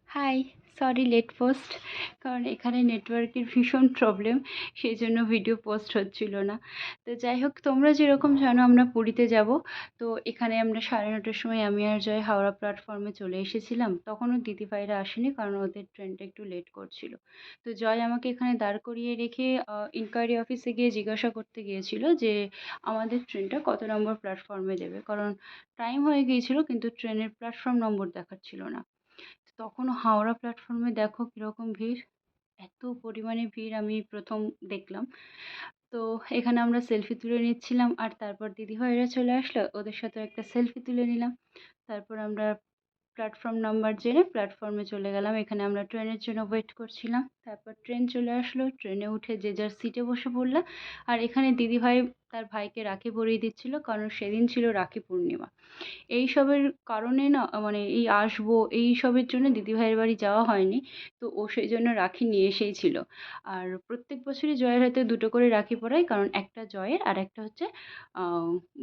High, sorry late post. কারণ এখানে নেটওয়ার্কের ভীষণ প্রবলেম, সেই জন্য ভিডিও পোস্ট হচ্ছিল না। তো যাই হোক, তোমরা যেরকম জানো আমরা পুরীতে যাব। তো এখানে আমরা 9:30টার সময় আমি আর জয় হাওড়া প্ল্যাটফর্মে চলে এসেছিলাম। তখনও দিদিভাইরা আসেনি, কারণ ওদের ট্রেনটা একটু লেট করছিল। তো জয় আমাকে এখানে দাঁড় করিয়ে রেখে ইনকোয়ারি অফিসে গিয়ে জিজ্ঞাসা করতে গিয়েছিল যে আমাদের ট্রেনটা কত নম্বর প্ল্যাটফর্মে দেবে, কারণ টাইম হয়ে গিয়েছিল কিন্তু ট্রেনের প্ল্যাটফর্ম নম্বর দেখাচ্ছিল না। তখনও হাওড়া প্ল্যাটফর্মে দেখো কীরকম ভিড়, এত পরিমাণে ভিড় আমি প্রথম দেখলাম। তো এখানে আমরা সেলফি তুলে নিচ্ছিলাম, আর তারপর দিদিভাইরা চলে আসলো, ওদের সাথে একটা সেলফি তুলে নিলাম। তারপর আমরা প্ল্যাটফর্ম নাম্বার জেনে প্ল্যাটফর্মে চলে গেলাম। এখানে আমরা ট্রেনের জন্য ওয়েট করছিলাম। তারপর ট্রেন চলে আসলো, ট্রেনে উঠে যে যার সিটে বসে পড়লাম। আর এখানে দিদিভাই তার ভাইকে রাখি পরিয়ে দিচ্ছিল, কারণ সেদিন ছিল রাখি পূর্ণিমা। এইসবের কারণে না, মানে এই আসবো এইসবের জন্য দিদিভাইয়ের বাড়ি যাওয়া হয়নি। তো ও সেই জন্য রাখি নিয়ে এসেই ছিল। আর প্রত্যেক বছরই জয়ের হাতে দুটো করে রাখি পরাই, কারণ একটা জয়ের আর একটা হচ্ছে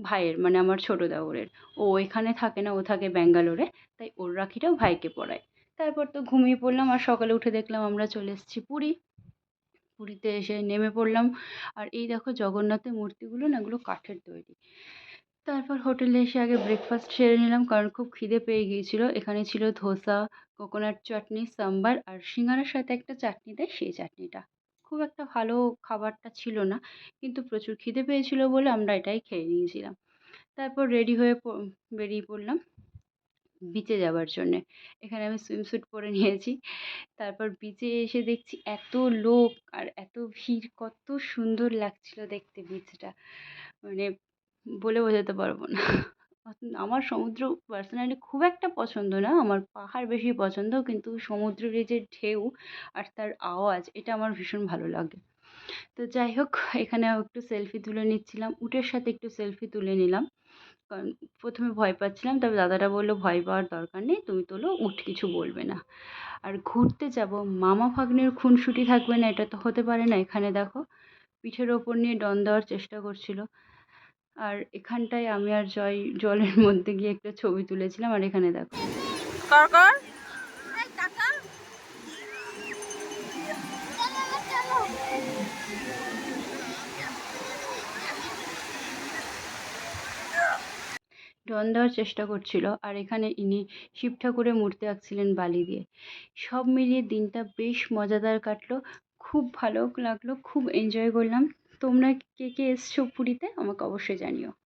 ভাইয়ের, মানে আমার ছোটো দেওরের। ও এখানে থাকে না, ও থাকে ব্যাঙ্গালোরে, তাই ওর রাখিটাও ভাইকে পরায়। তারপর তো ঘুমিয়ে পড়লাম, আর সকালে উঠে দেখলাম আমরা চলে এসেছি পুরী। পুরীতে এসে নেমে পড়লাম। আর এই দেখো জগন্নাথের মূর্তিগুলো না, এগুলো কাঠের তৈরি। তারপর হোটেলে এসে আগে ব্রেকফাস্ট সেরে নিলাম, কারণ খুব খিদে পেয়ে গিয়েছিল। এখানে ছিল ধোসা, কোকোনাট চাটনি, সাম্বার আর সিঙ্গারার সাথে একটা চাটনি দেয়, সেই চাটনিটা। খুব একটা ভালো খাবারটা ছিল না, কিন্তু প্রচুর খিদে পেয়েছিল বলে আমরা এটাই খেয়ে নিয়েছিলাম। তারপর রেডি হয়ে বেরিয়ে পড়লাম বিচে যাবার জন্যে। এখানে আমি সুইমস্যুট পরে নিয়েছি। তারপর বিচে এসে দেখছি এত লোক আর এত ভিড়, কত সুন্দর লাগছিল দেখতে বিচটা, মানে বলে বোঝাতে পারবো না। আমার সমুদ্র পার্সোনালি খুব একটা পছন্দ না, আমার পাহাড় বেশি পছন্দ, কিন্তু সমুদ্রের এই যে ঢেউ আর তার আওয়াজ, এটা আমার ভীষণ ভালো লাগে। তো যাই হোক, এখানে একটু সেলফি তুলে নিচ্ছিলাম, উটের সাথে একটু সেলফি তুলে নিলাম। কারণ প্রথমে ভয় পাচ্ছিলাম, তবে দাদাটা বললো ভয় পাওয়ার দরকার নেই, তুমি তোলো, উট কিছু বলবে না। আর ঘুরতে যাব, মামা ভাগ্নের খুনসুটি থাকবে না, এটা তো হতে পারে না। এখানে দেখো পিঠের ওপর নিয়ে ডন দেওয়ার চেষ্টা করছিল। আর এখানটায় আমি আর জয় জলের মধ্যে গিয়ে একটা ছবি তুলেছিলাম। আর এখানে দেখো কর কর ডন দেওয়ার চেষ্টা করছিল। আর এখানে ইনি শিব ঠাকুরের মূর্তি আঁকছিলেন বালি দিয়ে। সব মিলিয়ে দিনটা বেশ মজাদার কাটলো, খুব ভালো লাগলো, খুব এনজয় করলাম। তোমরা কে কে এসছো পুরীতে আমাকে অবশ্যই জানিও।